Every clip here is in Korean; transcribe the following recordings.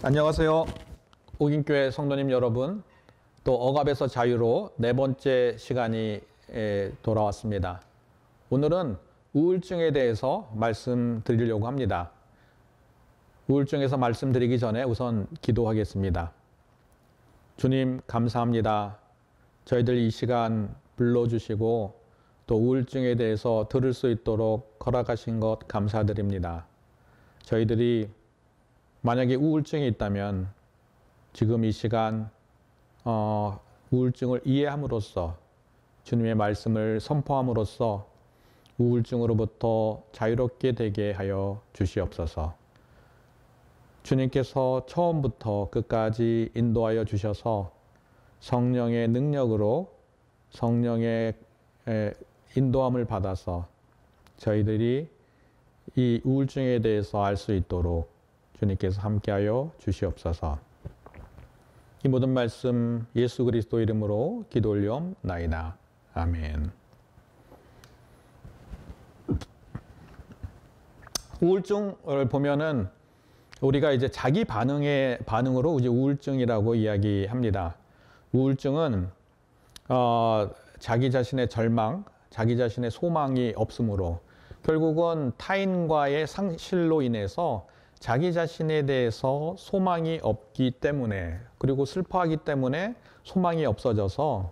안녕하세요. 옥인교회 성도님 여러분, 또 억압에서 자유로 네 번째 시간이 돌아왔습니다. 오늘은 우울증에 대해서 말씀드리려고 합니다. 우울증에서 말씀드리기 전에 우선 기도하겠습니다. 주님 감사합니다. 저희들 이 시간 불러주시고 또 우울증에 대해서 들을 수 있도록 허락하신 것 감사드립니다. 저희들이 만약에 우울증이 있다면 지금 이 시간 우울증을 이해함으로써 주님의 말씀을 선포함으로써 우울증으로부터 자유롭게 되게 하여 주시옵소서. 주님께서 처음부터 끝까지 인도하여 주셔서 성령의 능력으로 성령의 인도함을 받아서 저희들이 이 우울증에 대해서 알 수 있도록 주님께서 함께하여 주시옵소서. 이 모든 말씀 예수 그리스도 이름으로 기도 올리옵나이다. 아멘. 우울증을 보면은 우리가 이제 자기 반응으로 이제 우울증이라고 이야기합니다. 우울증은 자기 자신의 절망, 자기 자신의 소망이 없으므로 결국은 타인과의 상실로 인해서 자기 자신에 대해서 소망이 없기 때문에, 그리고 슬퍼하기 때문에 소망이 없어져서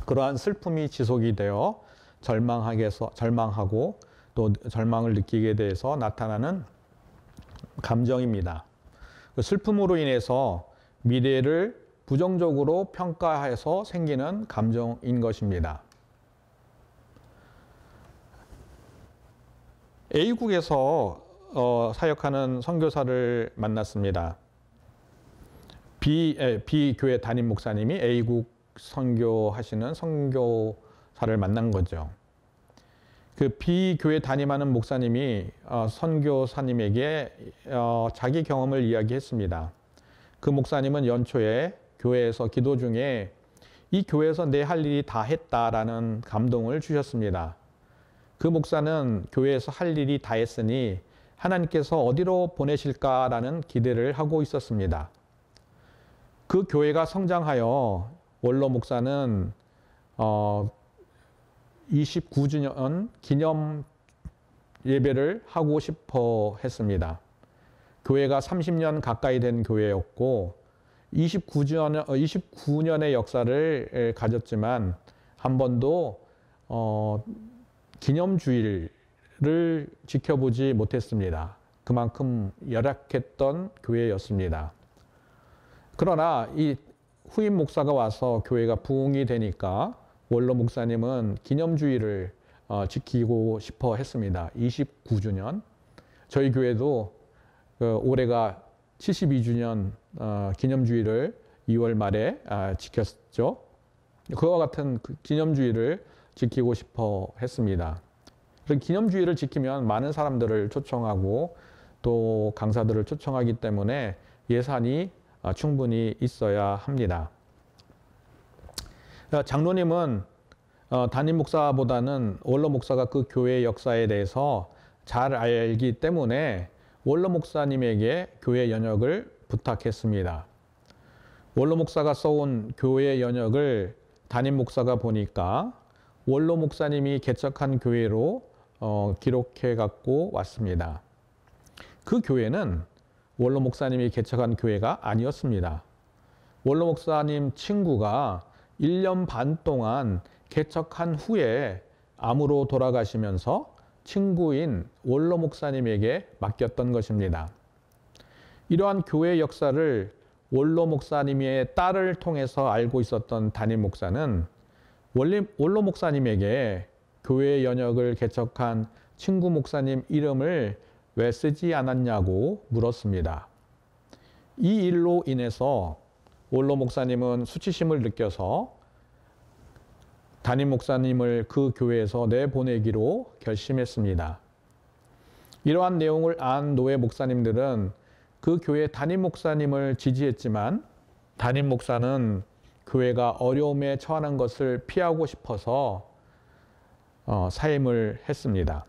그러한 슬픔이 지속이 되어 절망하고 또 절망을 느끼게 돼서 나타나는 감정입니다. 그 슬픔으로 인해서 미래를 부정적으로 평가해서 생기는 감정인 것입니다. A국에서 사역하는 선교사를 만났습니다. B교회 담임 목사님이 A국 선교하시는 선교사를 만난 거죠. 그 B교회 담임하는 목사님이 선교사님에게 자기 경험을 이야기했습니다. 그 목사님은 연초에 교회에서 기도 중에 이 교회에서 내 할 일이 다 했다라는 감동을 주셨습니다. 그 목사는 교회에서 할 일이 다 했으니 하나님께서 어디로 보내실까라는 기대를 하고 있었습니다. 그 교회가 성장하여 원로 목사는 29주년 기념 예배를 하고 싶어 했습니다. 교회가 30년 가까이 된 교회였고 29년의 역사를 가졌지만 한 번도 기념주일을 지켜보지 못했습니다. 그만큼 열악했던 교회였습니다. 그러나 이 후임 목사가 와서 교회가 부흥이 되니까 원로 목사님은 기념주일을 지키고 싶어 했습니다. 29주년. 저희 교회도 올해가 72주년 기념주일을 2월 말에 지켰죠. 그와 같은 기념주일을 지키고 싶어 했습니다. 기념주일을 지키면 많은 사람들을 초청하고 또 강사들을 초청하기 때문에 예산이 충분히 있어야 합니다. 장로님은 담임 목사보다는 원로 목사가 그 교회의 역사에 대해서 잘 알기 때문에 원로 목사님에게 교회 연역을 부탁했습니다. 원로 목사가 써온 교회 연역을 담임 목사가 보니까 원로 목사님이 개척한 교회로 기록해 갖고 왔습니다. 그 교회는 원로 목사님이 개척한 교회가 아니었습니다. 원로 목사님 친구가 1년 반 동안 개척한 후에 암으로 돌아가시면서 친구인 원로 목사님에게 맡겼던 것입니다. 이러한 교회 역사를 원로 목사님의 딸을 통해서 알고 있었던 담임 목사는 원로 목사님에게 교회 연역을 개척한 친구 목사님 이름을 왜 쓰지 않았냐고 물었습니다. 이 일로 인해서 원로 목사님은 수치심을 느껴서 담임 목사님을 그 교회에서 내보내기로 결심했습니다. 이러한 내용을 안 노예 목사님들은 그 교회 담임 목사님을 지지했지만 담임 목사는 교회가 어려움에 처하는 것을 피하고 싶어서 사임을 했습니다.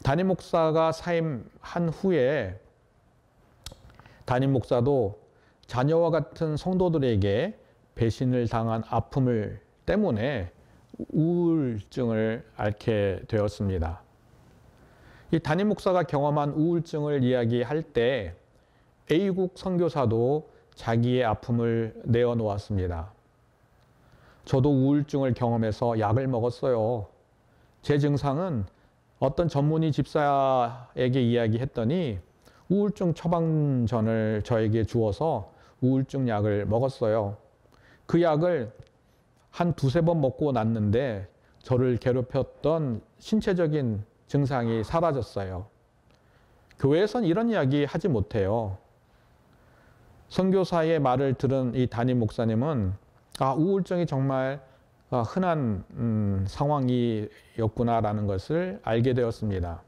담임 목사가 사임한 후에 담임 목사도 자녀와 같은 성도들에게 배신을 당한 아픔을 때문에 우울증을 앓게 되었습니다. 이 담임 목사가 경험한 우울증을 이야기할 때 A국 선교사도 자기의 아픔을 내어놓았습니다. 저도 우울증을 경험해서 약을 먹었어요. 제 증상은 어떤 전문의 집사에게 이야기했더니 우울증 처방전을 저에게 주어서 우울증 약을 먹었어요. 그 약을 한 두세 번 먹고 났는데 저를 괴롭혔던 신체적인 증상이 사라졌어요. 교회에선 이런 이야기 하지 못해요. 선교사의 말을 들은 이 담임 목사님은 우울증이 정말 흔한 상황이었구나라는 것을 알게 되었습니다.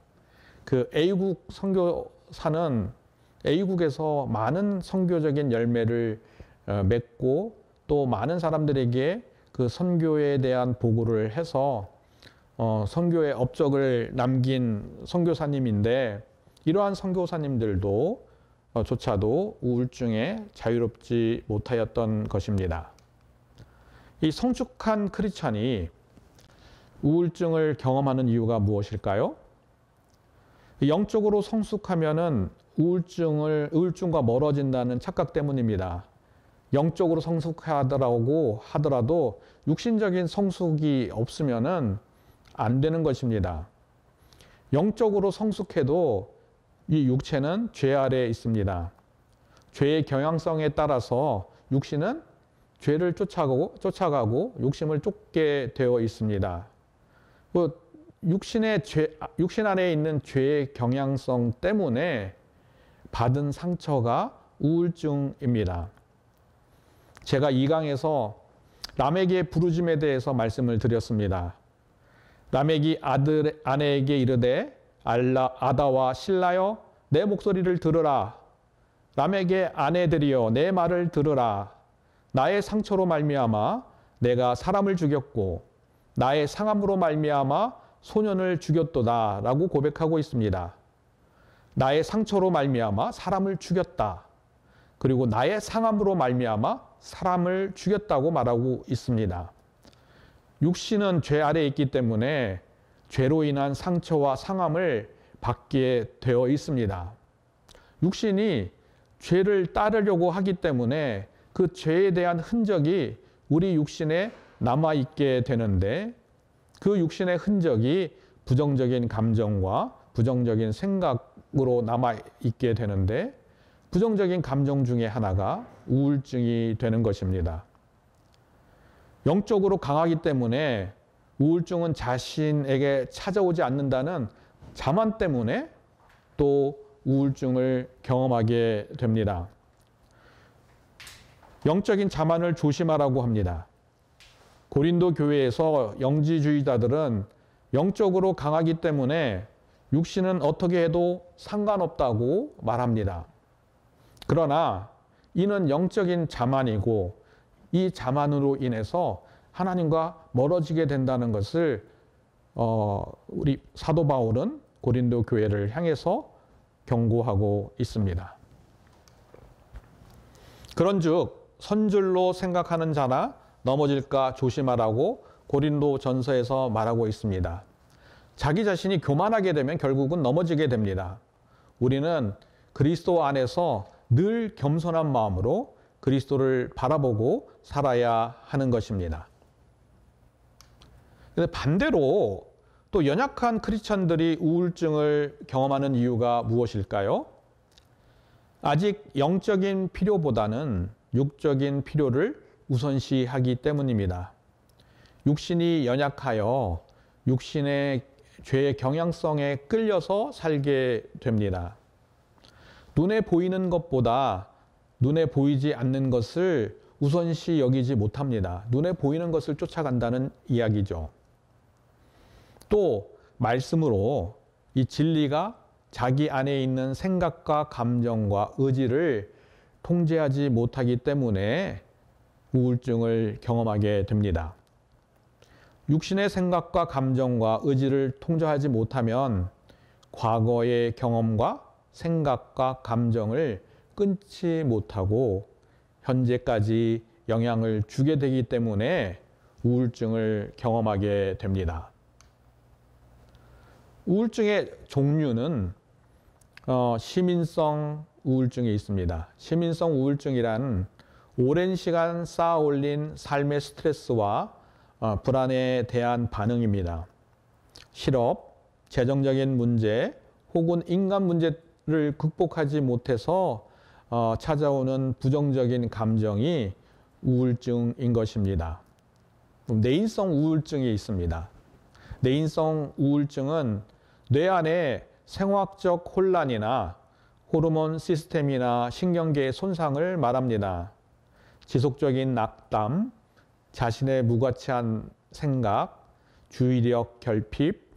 그 A국 선교사는 A국에서 많은 선교적인 열매를 맺고 또 많은 사람들에게 그 선교에 대한 보고를 해서 선교의 업적을 남긴 선교사님인데 이러한 선교사님들도 조차도 우울증에 자유롭지 못하였던 것입니다. 이 성숙한 크리스찬이 우울증을 경험하는 이유가 무엇일까요? 영적으로 성숙하면은 우울증과 멀어진다는 착각 때문입니다. 영적으로 성숙하더라고 하더라도 육신적인 성숙이 없으면은 안 되는 것입니다. 영적으로 성숙해도 이 육체는 죄 아래에 있습니다. 죄의 경향성에 따라서 육신은 죄를 쫓아가고 욕심을 쫓게 되어 있습니다. 육신 안에 있는 죄의 경향성 때문에 받은 상처가 우울증입니다. 제가 2강에서 라멕의 부르짐에 대해서 말씀을 드렸습니다. 라멕이 아내에게 이르되 아다와 실라여 내 목소리를 들으라. 라멕의 아내들이여 내 말을 들으라. 나의 상처로 말미암아 내가 사람을 죽였고 나의 상함으로 말미암아 소년을 죽였도다 라고 고백하고 있습니다. 나의 상처로 말미암아 사람을 죽였다. 그리고 나의 상함으로 말미암아 사람을 죽였다고 말하고 있습니다. 육신은 죄 아래에 있기 때문에 죄로 인한 상처와 상함을 받게 되어 있습니다. 육신이 죄를 따르려고 하기 때문에 그 죄에 대한 흔적이 우리 육신에 남아있게 되는데 그 육신의 흔적이 부정적인 감정과 부정적인 생각으로 남아있게 되는데 부정적인 감정 중에 하나가 우울증이 되는 것입니다. 영적으로 강하기 때문에 우울증은 자신에게 찾아오지 않는다는 자만 때문에 또 우울증을 경험하게 됩니다. 영적인 자만을 조심하라고 합니다. 고린도 교회에서 영지주의자들은 영적으로 강하기 때문에 육신은 어떻게 해도 상관없다고 말합니다. 그러나 이는 영적인 자만이고 이 자만으로 인해서 하나님과 멀어지게 된다는 것을 우리 사도 바울은 고린도 교회를 향해서 경고하고 있습니다. 그런즉 선줄로 생각하는 자나 넘어질까 조심하라고 고린도 전서에서 말하고 있습니다. 자기 자신이 교만하게 되면 결국은 넘어지게 됩니다. 우리는 그리스도 안에서 늘 겸손한 마음으로 그리스도를 바라보고 살아야 하는 것입니다. 근데 반대로 또 연약한 크리스천들이 우울증을 경험하는 이유가 무엇일까요? 아직 영적인 필요보다는 육적인 필요를 우선시하기 때문입니다. 육신이 연약하여 육신의 죄의 경향성에 끌려서 살게 됩니다. 눈에 보이는 것보다 눈에 보이지 않는 것을 우선시 여기지 못합니다. 눈에 보이는 것을 쫓아간다는 이야기죠. 또 말씀으로 이 진리가 자기 안에 있는 생각과 감정과 의지를 통제하지 못하기 때문에 우울증을 경험하게 됩니다. 육신의 생각과 감정과 의지를 통제하지 못하면 과거의 경험과 생각과 감정을 끊지 못하고 현재까지 영향을 주게 되기 때문에 우울증을 경험하게 됩니다. 우울증의 종류는 시민성 우울증이 있습니다. 시민성 우울증이란 오랜 시간 쌓아 올린 삶의 스트레스와 불안에 대한 반응입니다. 실업, 재정적인 문제 혹은 인간 문제를 극복하지 못해서 찾아오는 부정적인 감정이 우울증인 것입니다. 내인성 우울증이 있습니다. 내인성 우울증은 뇌 안에 생화학적 혼란이나 호르몬 시스템이나 신경계의 손상을 말합니다. 지속적인 낙담, 자신의 무가치한 생각, 주의력 결핍,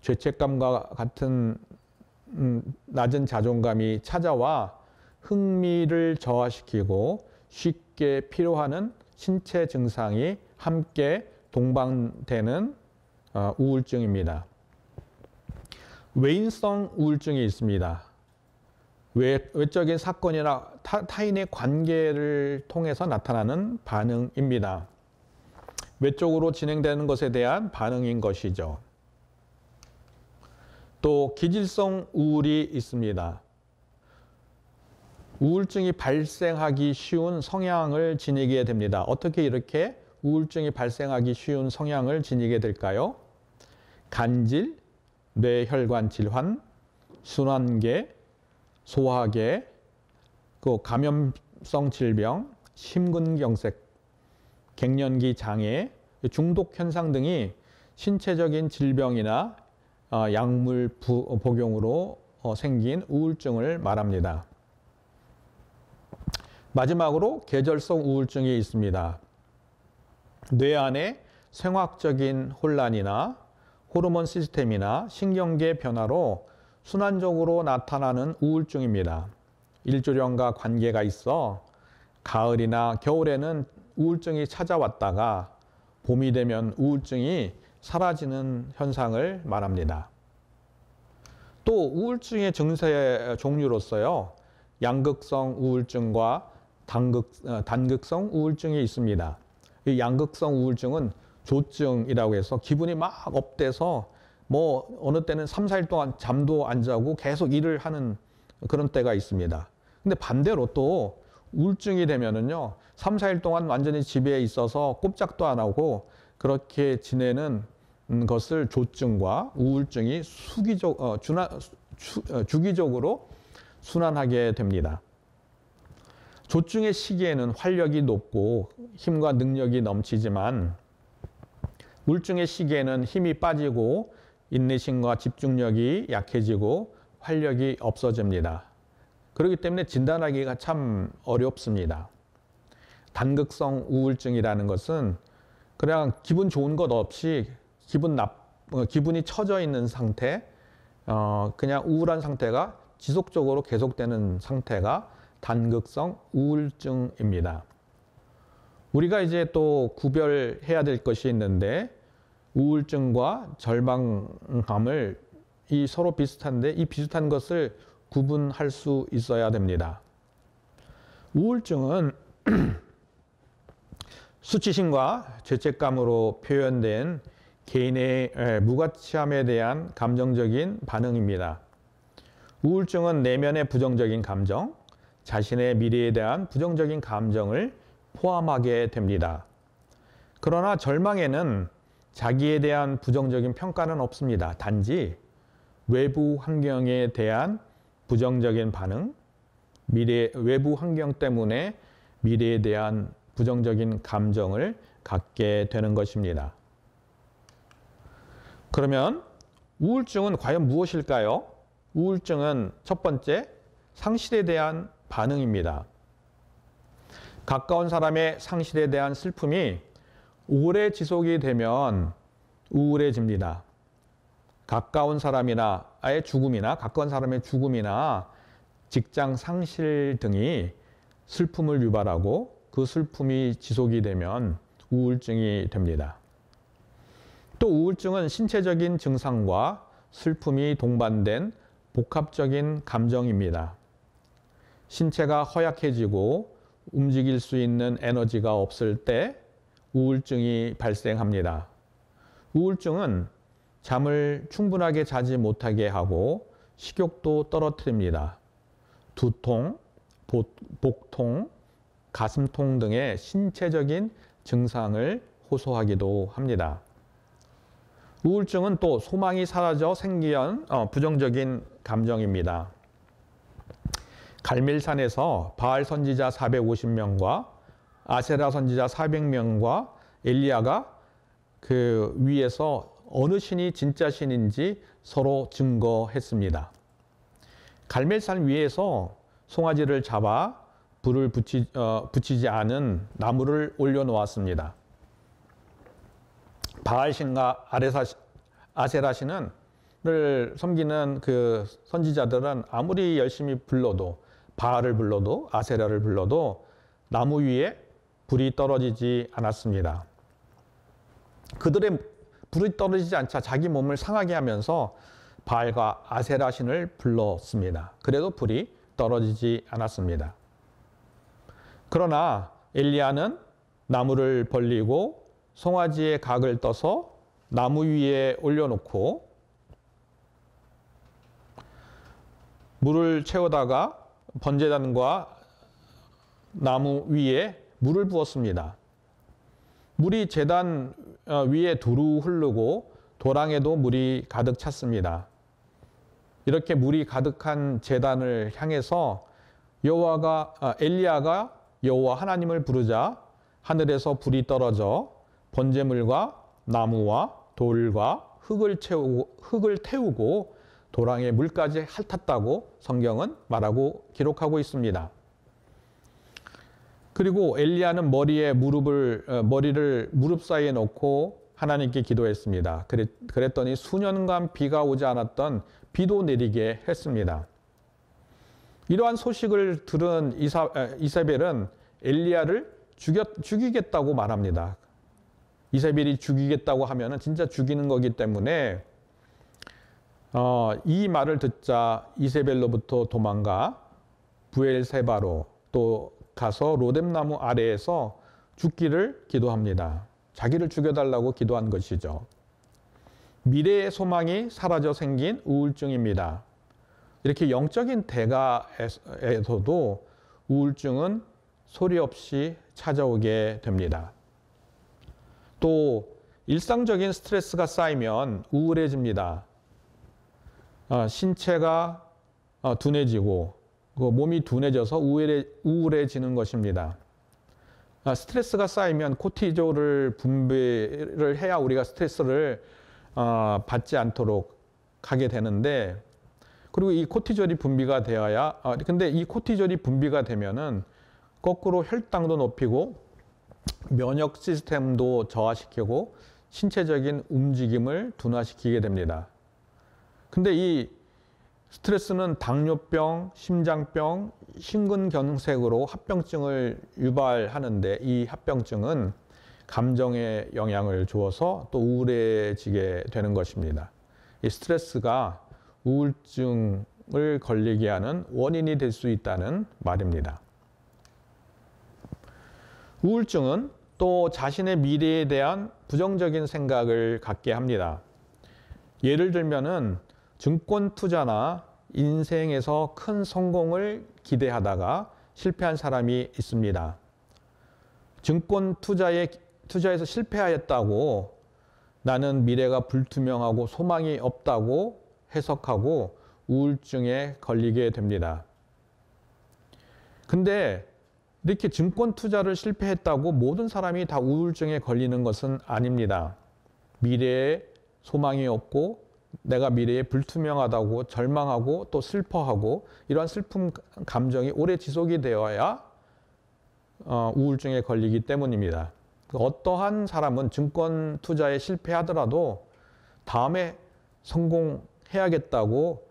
죄책감과 같은 낮은 자존감이 찾아와 흥미를 저하시키고 쉽게 피로하는 신체 증상이 함께 동반되는 우울증입니다. 외인성 우울증이 있습니다. 외적인 사건이나 타인의 관계를 통해서 나타나는 반응입니다. 외적으로 진행되는 것에 대한 반응인 것이죠. 또 기질성 우울이 있습니다. 우울증이 발생하기 쉬운 성향을 지니게 됩니다. 어떻게 이렇게 우울증이 발생하기 쉬운 성향을 지니게 될까요? 간질, 뇌혈관 질환, 순환계, 소화계, 감염성 질병, 심근경색, 갱년기 장애, 중독 현상 등이 신체적인 질병이나 약물 복용으로 생긴 우울증을 말합니다. 마지막으로 계절성 우울증이 있습니다. 뇌 안에 생화학적인 혼란이나 호르몬 시스템이나 신경계 변화로 순환적으로 나타나는 우울증입니다. 일조량과 관계가 있어 가을이나 겨울에는 우울증이 찾아왔다가 봄이 되면 우울증이 사라지는 현상을 말합니다. 또 우울증의 증세 종류로서요, 양극성 우울증과 단극성 우울증이 있습니다. 이 양극성 우울증은 조증이라고 해서 기분이 막 업돼서 어느 때는 3, 4일 동안 잠도 안 자고 계속 일을 하는 그런 때가 있습니다. 근데 반대로 또 우울증이 되면은요, 3, 4일 동안 완전히 집에 있어서 꼼짝도 안 하고 그렇게 지내는 것을 조증과 우울증이 주기적으로 순환하게 됩니다. 조증의 시기에는 활력이 높고 힘과 능력이 넘치지만 우울증의 시기에는 힘이 빠지고 인내심과 집중력이 약해지고 활력이 없어집니다. 그렇기 때문에 진단하기가 참 어렵습니다. 단극성 우울증이라는 것은 그냥 기분 좋은 것 없이 기분이 처져 있는 상태, 그냥 우울한 상태가 지속적으로 계속되는 상태가 단극성 우울증입니다. 우리가 이제 또 구별해야 될 것이 있는데 우울증과 절망감을 서로 비슷한데 이 비슷한 것을 구분할 수 있어야 됩니다. 우울증은 수치심과 죄책감으로 표현된 개인의 무가치함에 대한 감정적인 반응입니다. 우울증은 내면의 부정적인 감정, 자신의 미래에 대한 부정적인 감정을 포함하게 됩니다. 그러나 절망에는 자기에 대한 부정적인 평가는 없습니다. 단지 외부 환경에 대한 부정적인 반응, 외부 환경 때문에 미래에 대한 부정적인 감정을 갖게 되는 것입니다. 그러면 우울증은 과연 무엇일까요? 우울증은 첫 번째, 상실에 대한 반응입니다. 가까운 사람의 상실에 대한 슬픔이 오래 지속이 되면 우울해집니다. 가까운 사람이나 가까운 사람의 죽음이나 직장 상실 등이 슬픔을 유발하고 그 슬픔이 지속이 되면 우울증이 됩니다. 또 우울증은 신체적인 증상과 슬픔이 동반된 복합적인 감정입니다. 신체가 허약해지고 움직일 수 있는 에너지가 없을 때 우울증이 발생합니다. 우울증은 잠을 충분하게 자지 못하게 하고 식욕도 떨어뜨립니다. 두통, 복통, 가슴통 등의 신체적인 증상을 호소하기도 합니다. 우울증은 또 소망이 사라져 생기는 부정적인 감정입니다. 갈멜산에서 바알 선지자 450명과 아세라 선지자 400명과 엘리야가 그 위에서 어느 신이 진짜 신인지 서로 증거했습니다. 갈멜산 위에서 송아지를 잡아 불을 붙이지 않은 나무를 올려놓았습니다. 바알신과 아세라신을 섬기는 그 선지자들은 아무리 열심히 불러도 바알을 불러도 아세라를 불러도 나무 위에 불이 떨어지지 않았습니다. 그들의 불이 떨어지지 않자 자기 몸을 상하게 하면서 바알과 아세라 신을 불렀습니다. 그래도 불이 떨어지지 않았습니다. 그러나 엘리야는 나무를 벌리고 송아지의 각을 떠서 나무 위에 올려놓고 물을 채우다가 번제단과 나무 위에 물을 부었습니다. 물이 제단 위에 두루 흐르고 도랑에도 물이 가득 찼습니다. 이렇게 물이 가득한 제단을 향해서 엘리야가 여호와 하나님을 부르자 하늘에서 불이 떨어져 번제물과 나무와 돌과 흙을 태우고 도랑에 물까지 핥았다고 성경은 말하고 기록하고 있습니다. 그리고 엘리야는 머리를 무릎 사이에 놓고 하나님께 기도했습니다. 그랬더니 수년간 비가 오지 않았던 비도 내리게 했습니다. 이러한 소식을 들은 이세벨은 엘리야를 죽이겠다고 말합니다. 이세벨이 죽이겠다고 하면은 진짜 죽이는 거기 때문에 이 말을 듣자 이세벨로부터 도망가 부엘세바로 또 가서 로뎀나무 아래에서 죽기를 기도합니다. 자기를 죽여달라고 기도한 것이죠. 미래의 소망이 사라져 생긴 우울증입니다. 이렇게 영적인 대가에서도 우울증은 소리 없이 찾아오게 됩니다. 또 일상적인 스트레스가 쌓이면 우울해집니다. 신체가 둔해지고 몸이 둔해져서 우울해지는 것입니다. 스트레스가 쌓이면 코티졸을 분비를 해야 우리가 스트레스를 받지 않도록 하게 되는데, 그리고 이 코티졸이 분비가 되어야 근데 이 코티졸이 분비가 되면은 거꾸로 혈당도 높이고 면역 시스템도 저하시키고 신체적인 움직임을 둔화시키게 됩니다. 근데 이 스트레스는 당뇨병, 심장병, 심근경색으로 합병증을 유발하는데 이 합병증은 감정에 영향을 주어서 또 우울해지게 되는 것입니다. 이 스트레스가 우울증을 걸리게 하는 원인이 될 수 있다는 말입니다. 우울증은 또 자신의 미래에 대한 부정적인 생각을 갖게 합니다. 예를 들면은 증권 투자나 인생에서 큰 성공을 기대하다가 실패한 사람이 있습니다. 증권 투자에서 실패하였다고 나는 미래가 불투명하고 소망이 없다고 해석하고 우울증에 걸리게 됩니다. 근데 이렇게 증권 투자를 실패했다고 모든 사람이 다 우울증에 걸리는 것은 아닙니다. 미래에 소망이 없고 내가 미래에 불투명하다고 절망하고 또 슬퍼하고 이러한 슬픔 감정이 오래 지속이 되어야 우울증에 걸리기 때문입니다. 어떠한 사람은 증권 투자에 실패하더라도 다음에 성공해야겠다고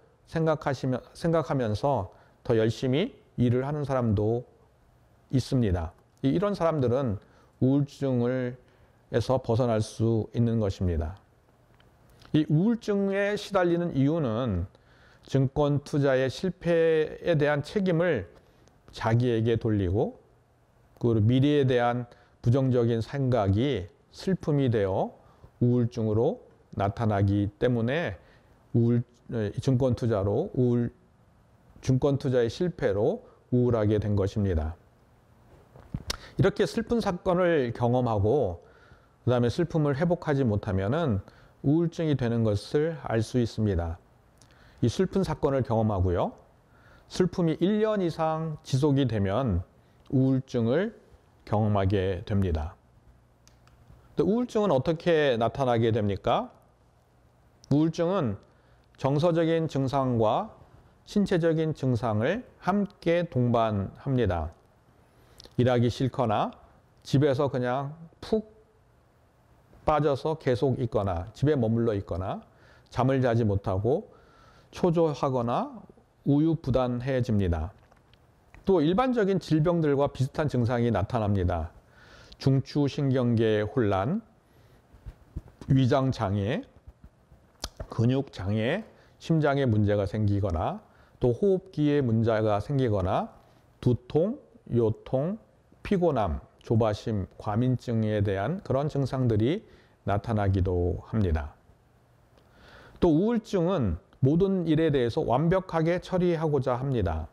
생각하면서 더 열심히 일을 하는 사람도 있습니다. 이런 사람들은 우울증에서 벗어날 수 있는 것입니다. 이 우울증에 시달리는 이유는 증권 투자의 실패에 대한 책임을 자기에게 돌리고 그 미래에 대한 부정적인 생각이 슬픔이 되어 우울증으로 나타나기 때문에 증권 투자의 실패로 우울하게 된 것입니다. 이렇게 슬픈 사건을 경험하고 그다음에 슬픔을 회복하지 못하면은 우울증이 되는 것을 알 수 있습니다. 이 슬픈 사건을 경험하고요. 슬픔이 1년 이상 지속이 되면 우울증을 경험하게 됩니다. 우울증은 어떻게 나타나게 됩니까? 우울증은 정서적인 증상과 신체적인 증상을 함께 동반합니다. 일하기 싫거나 집에서 그냥 푹 빠져서 계속 있거나 집에 머물러 있거나 잠을 자지 못하고 초조하거나 우유부단해집니다. 또 일반적인 질병들과 비슷한 증상이 나타납니다. 중추신경계 혼란, 위장장애, 근육장애, 심장에 문제가 생기거나 또 호흡기에 문제가 생기거나 두통, 요통, 피곤함, 조바심, 과민증에 대한 그런 증상들이 나타나기도 합니다. 또 우울증은 모든 일에 대해서 완벽하게 처리하고자 합니다.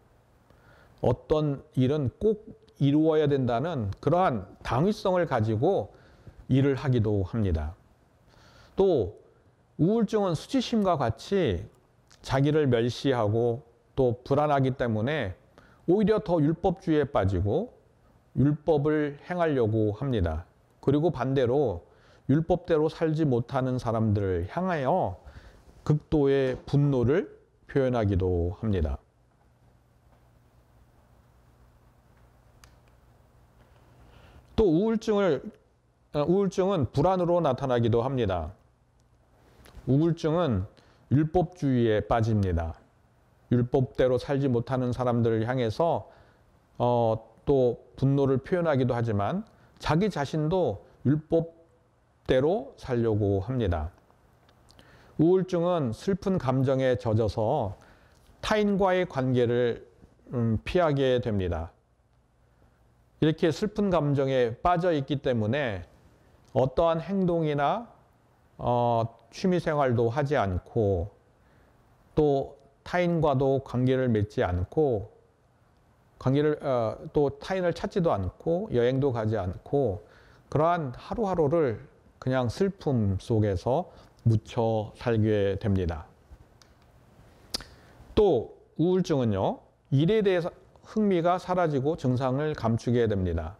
어떤 일은 꼭 이루어야 된다는 그러한 당위성을 가지고 일을 하기도 합니다. 또 우울증은 수치심과 같이 자기를 멸시하고 또 불안하기 때문에 오히려 더 율법주의에 빠지고 율법을 행하려고 합니다. 그리고 반대로 율법대로 살지 못하는 사람들을 향하여 극도의 분노를 표현하기도 합니다. 또 우울증은 불안으로 나타나기도 합니다. 우울증은 율법주의에 빠집니다. 율법대로 살지 못하는 사람들을 향해서 또 분노를 표현하기도 하지만 자기 자신도 율법대로 살려고 합니다. 우울증은 슬픈 감정에 젖어서 타인과의 관계를 피하게 됩니다. 이렇게 슬픈 감정에 빠져 있기 때문에 어떠한 행동이나 취미생활도 하지 않고 또 타인과도 관계를 맺지 않고 또 타인을 찾지도 않고 여행도 가지 않고 그러한 하루하루를 그냥 슬픔 속에서 묻혀 살게 됩니다. 또 우울증은요, 일에 대해서 흥미가 사라지고 증상을 감추게 됩니다.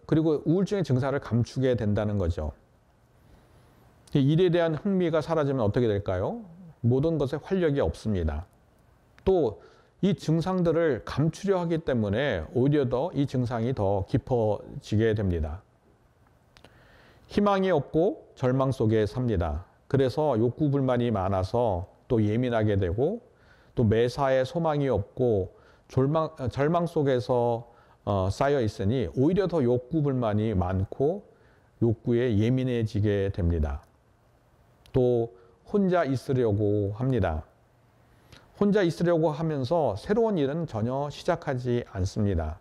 그리고 우울증의 증상을 감추게 된다는 거죠. 일에 대한 흥미가 사라지면 어떻게 될까요? 모든 것에 활력이 없습니다. 또 이 증상들을 감추려 하기 때문에 오히려 더 이 증상이 더 깊어지게 됩니다. 희망이 없고 절망 속에 삽니다. 그래서 욕구불만이 많아서 또 예민하게 되고 또 매사에 소망이 없고 절망 속에서 쌓여 있으니 오히려 더 욕구불만이 많고 욕구에 예민해지게 됩니다. 또 혼자 있으려고 합니다. 혼자 있으려고 하면서 새로운 일은 전혀 시작하지 않습니다.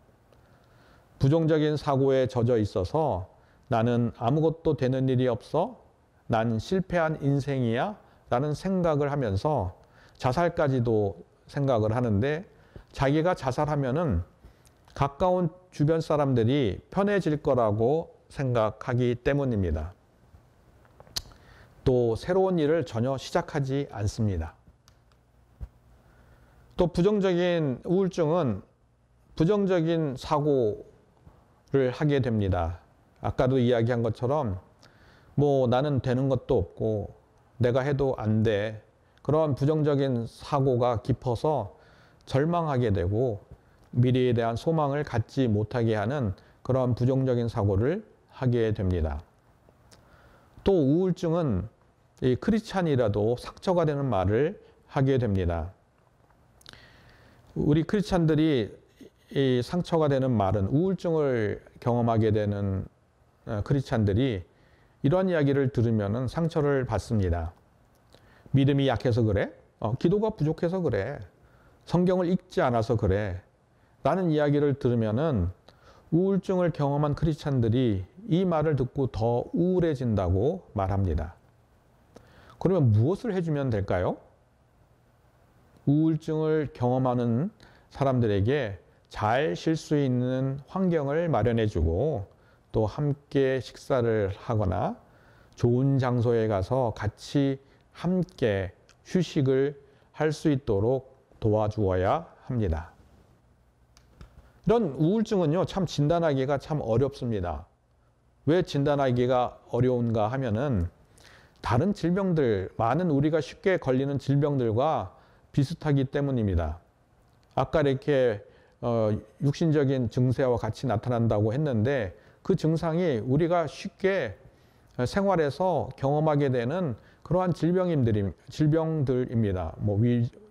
부정적인 사고에 젖어 있어서 나는 아무것도 되는 일이 없어? 난 실패한 인생이야? 라는 생각을 하면서 자살까지도 생각을 하는데 자기가 자살하면은 가까운 주변 사람들이 편해질 거라고 생각하기 때문입니다. 또 새로운 일을 전혀 시작하지 않습니다. 또 부정적인 우울증은 부정적인 사고를 하게 됩니다. 아까도 이야기한 것처럼 뭐 나는 되는 것도 없고 내가 해도 안 돼. 그런 부정적인 사고가 깊어서 절망하게 되고 미래에 대한 소망을 갖지 못하게 하는 그런 부정적인 사고를 하게 됩니다. 또 우울증은 이 크리스찬이라도 상처가 되는 말을 하게 됩니다. 우리 크리스찬들이 이 상처가 되는 말은 우울증을 경험하게 되는 크리스찬들이 이런 이야기를 들으면 상처를 받습니다. 믿음이 약해서 그래? 기도가 부족해서 그래. 성경을 읽지 않아서 그래. 라는 이야기를 들으면은 우울증을 경험한 크리스찬들이 이 말을 듣고 더 우울해진다고 말합니다. 그러면 무엇을 해주면 될까요? 우울증을 경험하는 사람들에게 잘 쉴 수 있는 환경을 마련해주고 또 함께 식사를 하거나 좋은 장소에 가서 같이 함께 휴식을 할 수 있도록 도와주어야 합니다. 이런 우울증은요, 참 진단하기가 참 어렵습니다. 왜 진단하기가 어려운가 하면은 다른 질병들, 많은 우리가 쉽게 걸리는 질병들과 비슷하기 때문입니다. 아까 이렇게 육신적인 증세와 같이 나타난다고 했는데 그 증상이 우리가 쉽게 생활에서 경험하게 되는 그러한 질병들입니다. 뭐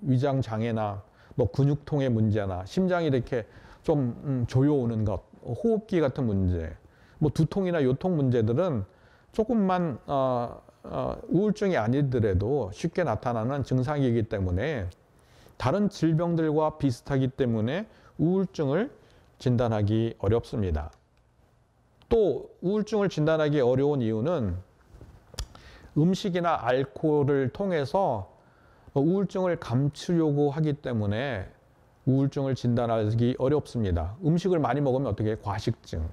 위장 장애나 뭐 근육통의 문제나 심장이 이렇게 좀 조여오는 것, 호흡기 같은 문제, 뭐 두통이나 요통 문제들은 조금만 우울증이 아니더라도 쉽게 나타나는 증상이기 때문에 다른 질병들과 비슷하기 때문에 우울증을 진단하기 어렵습니다. 또 우울증을 진단하기 어려운 이유는 음식이나 알코올을 통해서 우울증을 감추려고 하기 때문에 우울증을 진단하기 어렵습니다. 음식을 많이 먹으면 어떻게 해요? 과식증.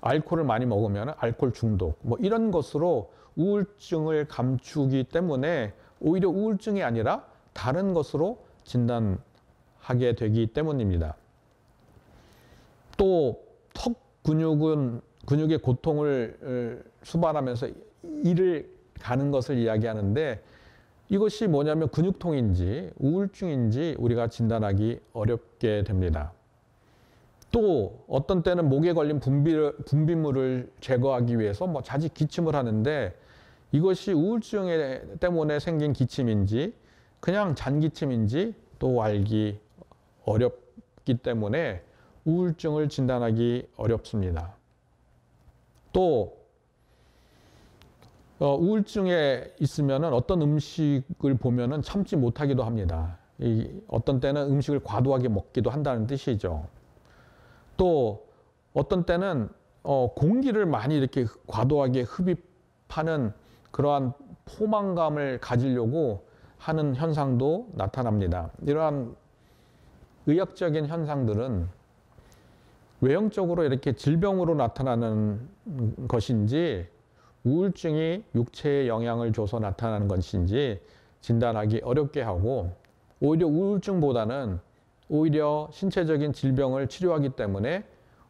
알코올을 많이 먹으면 알코올 중독. 뭐 이런 것으로 우울증을 감추기 때문에 오히려 우울증이 아니라 다른 것으로 진단하게 되기 때문입니다. 또 턱 근육의 고통을 수반하면서 이를 가는 것을 이야기하는데 이것이 뭐냐면 근육통인지 우울증인지 우리가 진단하기 어렵게 됩니다. 또 어떤 때는 목에 걸린 분비물을 제거하기 위해서 뭐 자주 기침을 하는데 이것이 우울증 때문에 생긴 기침인지 그냥 잔기침인지 또 알기 어렵기 때문에 우울증을 진단하기 어렵습니다. 또 우울증에 있으면 어떤 음식을 보면 참지 못하기도 합니다. 어떤 때는 음식을 과도하게 먹기도 한다는 뜻이죠. 또 어떤 때는 공기를 많이 이렇게 과도하게 흡입하는 그러한 포만감을 가지려고 하는 현상도 나타납니다. 이러한 의학적인 현상들은 외형적으로 이렇게 질병으로 나타나는 것인지 우울증이 육체에 영향을 줘서 나타나는 것인지 진단하기 어렵게 하고 오히려 우울증보다는 오히려 신체적인 질병을 치료하기 때문에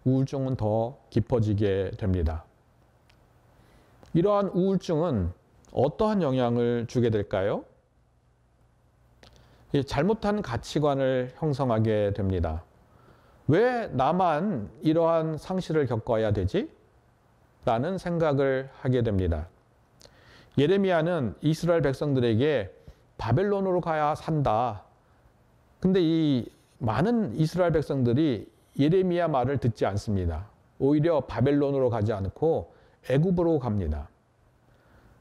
우울증은 더 깊어지게 됩니다. 이러한 우울증은 어떠한 영향을 주게 될까요? 잘못한 가치관을 형성하게 됩니다. 왜 나만 이러한 상실을 겪어야 되지? 라는 생각을 하게 됩니다. 예레미야는 이스라엘 백성들에게 바벨론으로 가야 산다. 근데 이 많은 이스라엘 백성들이 예레미야 말을 듣지 않습니다. 오히려 바벨론으로 가지 않고 애굽으로 갑니다.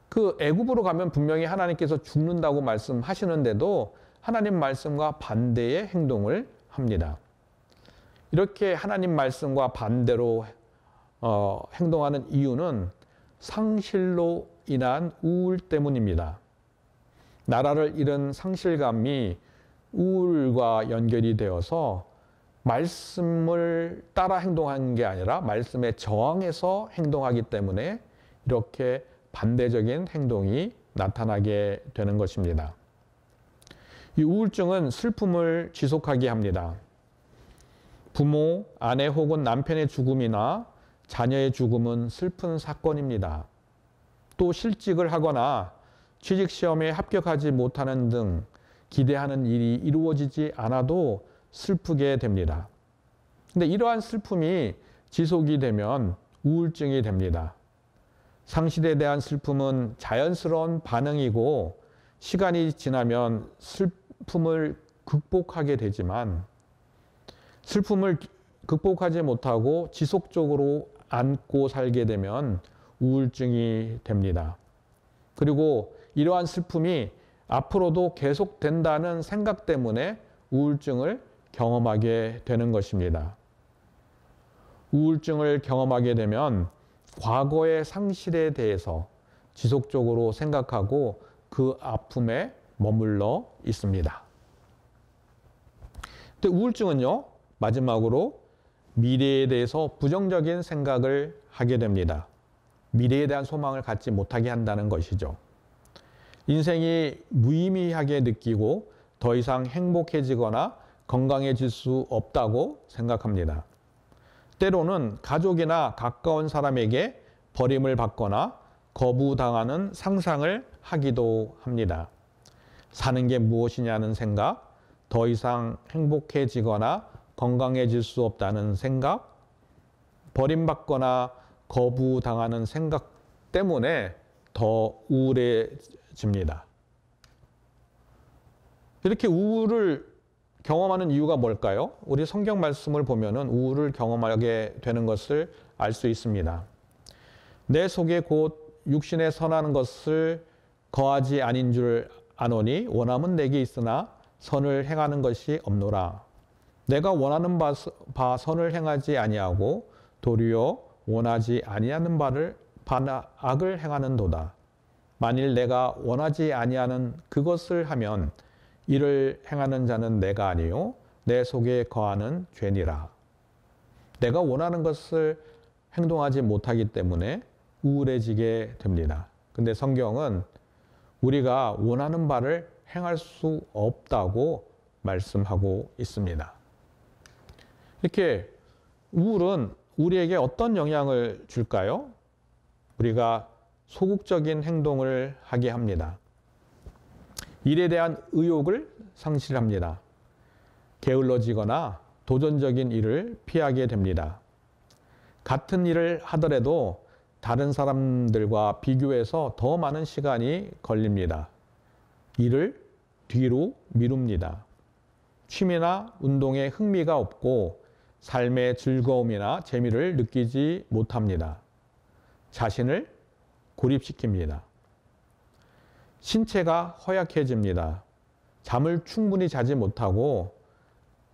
그 애굽으로 가면 분명히 하나님께서 죽는다고 말씀하시는데도 하나님 말씀과 반대의 행동을 합니다. 이렇게 하나님 말씀과 반대로 행동하는 이유는 상실로 인한 우울 때문입니다. 나라를 잃은 상실감이 우울과 연결이 되어서 말씀을 따라 행동하는 게 아니라 말씀에 저항해서 행동하기 때문에 이렇게 반대적인 행동이 나타나게 되는 것입니다. 이 우울증은 슬픔을 지속하게 합니다. 부모, 아내 혹은 남편의 죽음이나 자녀의 죽음은 슬픈 사건입니다. 또 실직을 하거나 취직시험에 합격하지 못하는 등 기대하는 일이 이루어지지 않아도 슬프게 됩니다. 근데 이러한 슬픔이 지속이 되면 우울증이 됩니다. 상실에 대한 슬픔은 자연스러운 반응이고 시간이 지나면 슬픔을 극복하게 되지만 슬픔을 극복하지 못하고 지속적으로 안고 살게 되면 우울증이 됩니다. 그리고 이러한 슬픔이 앞으로도 계속된다는 생각 때문에 우울증을 경험하게 되는 것입니다. 우울증을 경험하게 되면 과거의 상실에 대해서 지속적으로 생각하고 그 아픔에 머물러 있습니다. 근데 우울증은요, 마지막으로 미래에 대해서 부정적인 생각을 하게 됩니다. 미래에 대한 소망을 갖지 못하게 한다는 것이죠. 인생이 무의미하게 느끼고 더 이상 행복해지거나 건강해질 수 없다고 생각합니다. 때로는 가족이나 가까운 사람에게 버림을 받거나 거부당하는 상상을 하기도 합니다. 사는 게 무엇이냐는 생각, 더 이상 행복해지거나 건강해질 수 없다는 생각, 버림받거나 거부당하는 생각 때문에 더 우울해집니다. 이렇게 우울을 경험하는 이유가 뭘까요? 우리 성경 말씀을 보면은 우울을 경험하게 되는 것을 알 수 있습니다. 내 속에 곧 육신에 선하는 것을 거하지 아닌 줄 아노니 원함은 내게 있으나 선을 행하는 것이 없노라. 내가 원하는 바 선을 행하지 아니하고 도리어 원하지 아니하는 악을 행하는도다. 만일 내가 원하지 아니하는 그것을 하면 이를 행하는 자는 내가 아니요 내 속에 거하는 죄니라. 내가 원하는 것을 행동하지 못하기 때문에 우울해지게 됩니다. 근데 성경은 우리가 원하는 바를 행할 수 없다고 말씀하고 있습니다. 이렇게 우울은 우리에게 어떤 영향을 줄까요? 우리가 소극적인 행동을 하게 합니다. 일에 대한 의욕을 상실합니다. 게을러지거나 도전적인 일을 피하게 됩니다. 같은 일을 하더라도 다른 사람들과 비교해서 더 많은 시간이 걸립니다. 일을 뒤로 미룹니다. 취미나 운동에 흥미가 없고 삶의 즐거움이나 재미를 느끼지 못합니다. 자신을 고립시킵니다. 신체가 허약해집니다. 잠을 충분히 자지 못하고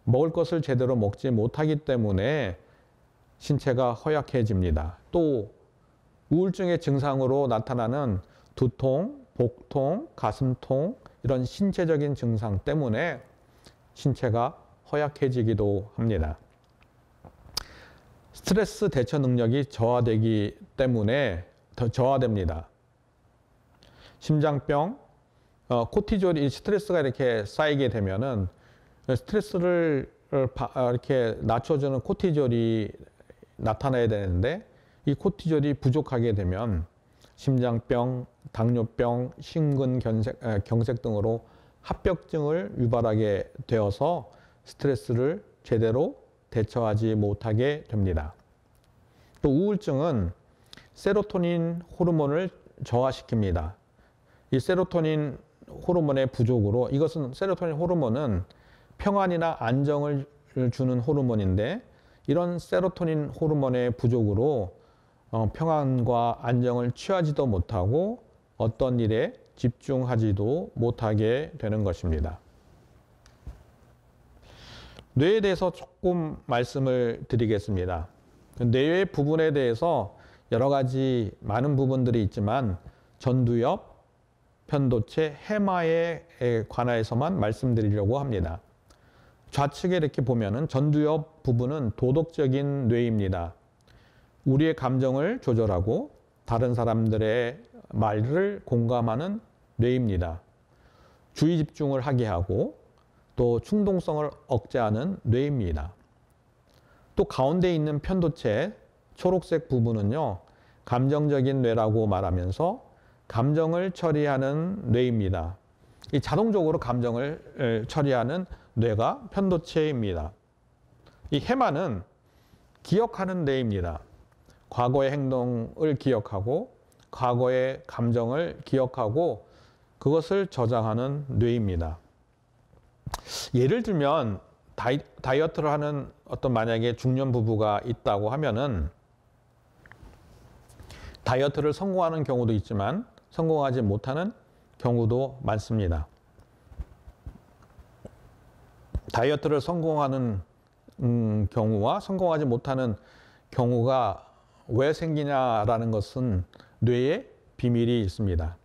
먹을 것을 제대로 먹지 못하기 때문에 신체가 허약해집니다. 또 우울증의 증상으로 나타나는 두통, 복통, 가슴통 이런 신체적인 증상 때문에 신체가 허약해지기도 합니다. 스트레스 대처 능력이 저하되기 때문에 더 저하됩니다. 심장병, 코티졸이 스트레스가 이렇게 쌓이게 되면은 스트레스를 이렇게 낮춰주는 코티졸이 나타나야 되는데 이 코티졸이 부족하게 되면 심장병, 당뇨병, 심근경색 등으로 합병증을 유발하게 되어서 스트레스를 제대로 대처하지 못하게 됩니다. 또 우울증은 세로토닌 호르몬을 저하시킵니다. 이 세로토닌 호르몬의 부족으로 세로토닌 호르몬은 평안이나 안정을 주는 호르몬인데 이런 세로토닌 호르몬의 부족으로 평안과 안정을 취하지도 못하고 어떤 일에 집중하지도 못하게 되는 것입니다. 뇌에 대해서 조금 말씀을 드리겠습니다. 뇌의 부분에 대해서 여러 가지 많은 부분들이 있지만 전두엽, 편도체, 해마에 관해서만 말씀드리려고 합니다. 좌측에 이렇게 보면은 전두엽 부분은 도덕적인 뇌입니다. 우리의 감정을 조절하고 다른 사람들의 말을 공감하는 뇌입니다. 주의 집중을 하게 하고 또 충동성을 억제하는 뇌입니다. 또 가운데 있는 편도체 초록색 부분은요, 감정적인 뇌라고 말하면서 감정을 처리하는 뇌입니다. 이 자동적으로 감정을 처리하는 뇌가 편도체입니다. 이 해마는 기억하는 뇌입니다. 과거의 행동을 기억하고 과거의 감정을 기억하고 그것을 저장하는 뇌입니다. 예를 들면 다이어트를 하는 어떤 만약에 중년 부부가 있다고 하면은 다이어트를 성공하는 경우도 있지만 성공하지 못하는 경우도 많습니다. 다이어트를 성공하는 경우와 성공하지 못하는 경우가 왜 생기냐라는 것은 뇌에 비밀이 있습니다.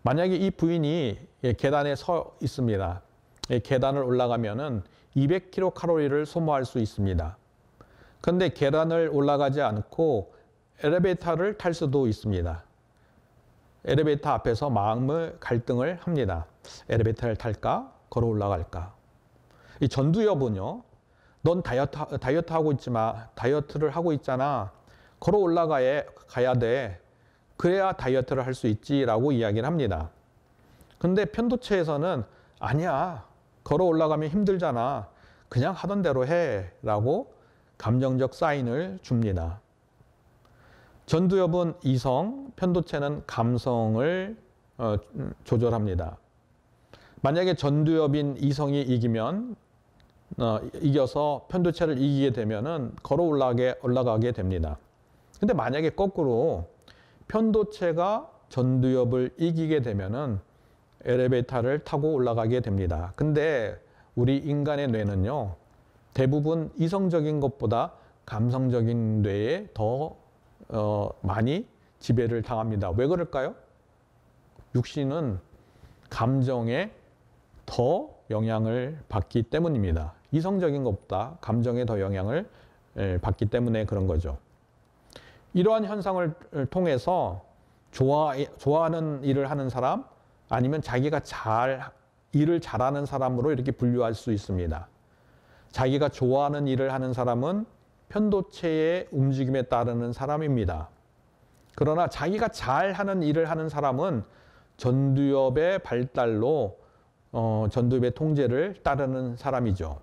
만약에 이 부인이 계단에 서 있습니다. 계단을 올라가면은 200kcal 소모할 수 있습니다. 그런데 계단을 올라가지 않고 엘리베이터를 탈 수도 있습니다. 엘리베이터 앞에서 마음의 갈등을 합니다. 엘리베이터를 탈까? 걸어 올라갈까? 이 전두엽은요. 넌 다이어트 하고 있지만 다이어트를 하고 있잖아. 걸어 올라가야 돼. 그래야 다이어트를 할 수 있지라고 이야기를 합니다. 근데 편도체에서는 아니야. 걸어 올라가면 힘들잖아. 그냥 하던 대로 해. 라고 감정적 사인을 줍니다. 전두엽은 이성, 편도체는 감성을 조절합니다. 만약에 전두엽인 이성이 이겨서 편도체를 이기게 되면은 걸어 올라가게 됩니다. 근데 만약에 거꾸로 편도체가 전두엽을 이기게 되면은 엘리베이터를 타고 올라가게 됩니다. 근데 우리 인간의 뇌는요, 대부분 이성적인 것보다 감성적인 뇌에 더 많이 지배를 당합니다. 왜 그럴까요? 육신은 감정에 더 영향을 받기 때문입니다. 이성적인 것보다 감정에 더 영향을 받기 때문에 그런 거죠. 이러한 현상을 통해서 좋아하는 일을 하는 사람, 아니면 자기가 일을 잘하는 사람으로 이렇게 분류할 수 있습니다. 자기가 좋아하는 일을 하는 사람은 편도체의 움직임에 따르는 사람입니다. 그러나 자기가 잘하는 일을 하는 사람은 전두엽의 발달로 전두엽의 통제를 따르는 사람이죠.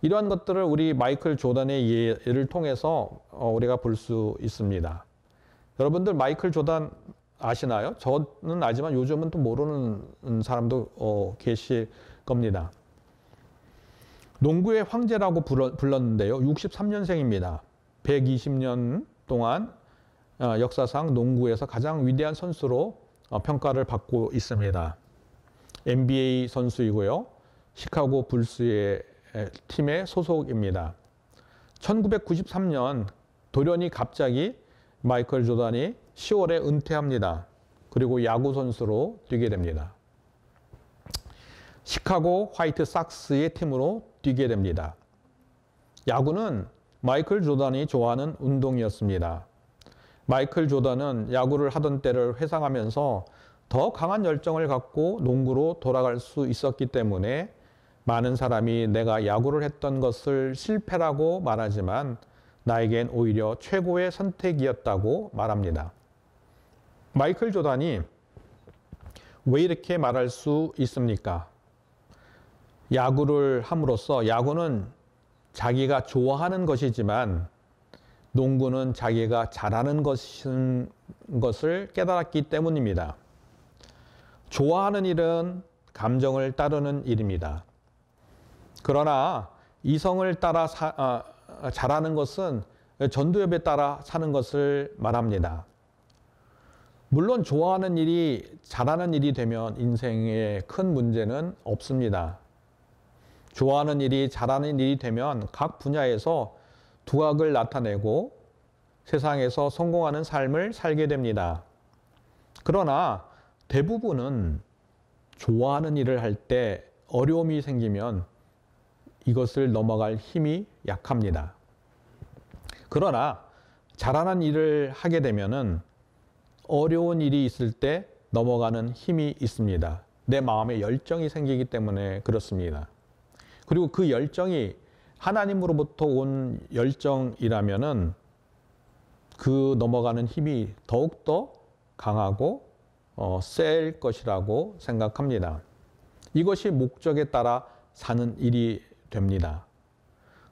이러한 것들을 우리 마이클 조던의 예를 통해서 우리가 볼 수 있습니다. 여러분들 마이클 조던 아시나요? 저는 알지만 요즘은 또 모르는 사람도 계실 겁니다. 농구의 황제라고 불렀는데요. 63년생입니다. 120년 동안 역사상 농구에서 가장 위대한 선수로 평가를 받고 있습니다. NBA 선수이고요. 시카고 불스의 팀의 소속입니다. 1993년 돌연히 갑자기 마이클 조던이 10월에 은퇴합니다. 그리고 야구 선수로 뛰게 됩니다. 시카고 화이트 삭스의 팀으로 뛰게 됩니다. 야구는 마이클 조던이 좋아하는 운동이었습니다. 마이클 조던은 야구를 하던 때를 회상하면서 더 강한 열정을 갖고 농구로 돌아갈 수 있었기 때문에 많은 사람이 내가 야구를 했던 것을 실패라고 말하지만 나에겐 오히려 최고의 선택이었다고 말합니다. 마이클 조던이 왜 이렇게 말할 수 있습니까? 야구를 함으로써 야구는 자기가 좋아하는 것이지만 농구는 자기가 잘하는 것을 깨달았기 때문입니다. 좋아하는 일은 감정을 따르는 일입니다. 그러나 이성을 따라 잘하는 것은 전두엽에 따라 사는 것을 말합니다. 물론 좋아하는 일이 잘하는 일이 되면 인생에 큰 문제는 없습니다. 좋아하는 일이 잘하는 일이 되면 각 분야에서 두각을 나타내고 세상에서 성공하는 삶을 살게 됩니다. 그러나 대부분은 좋아하는 일을 할 때 어려움이 생기면 이것을 넘어갈 힘이 약합니다. 그러나 잘하는 일을 하게 되면은 어려운 일이 있을 때 넘어가는 힘이 있습니다. 내 마음에 열정이 생기기 때문에 그렇습니다. 그리고 그 열정이 하나님으로부터 온 열정이라면은 그 넘어가는 힘이 더욱더 강하고 셀 것이라고 생각합니다. 이것이 목적에 따라 사는 일이 됩니다.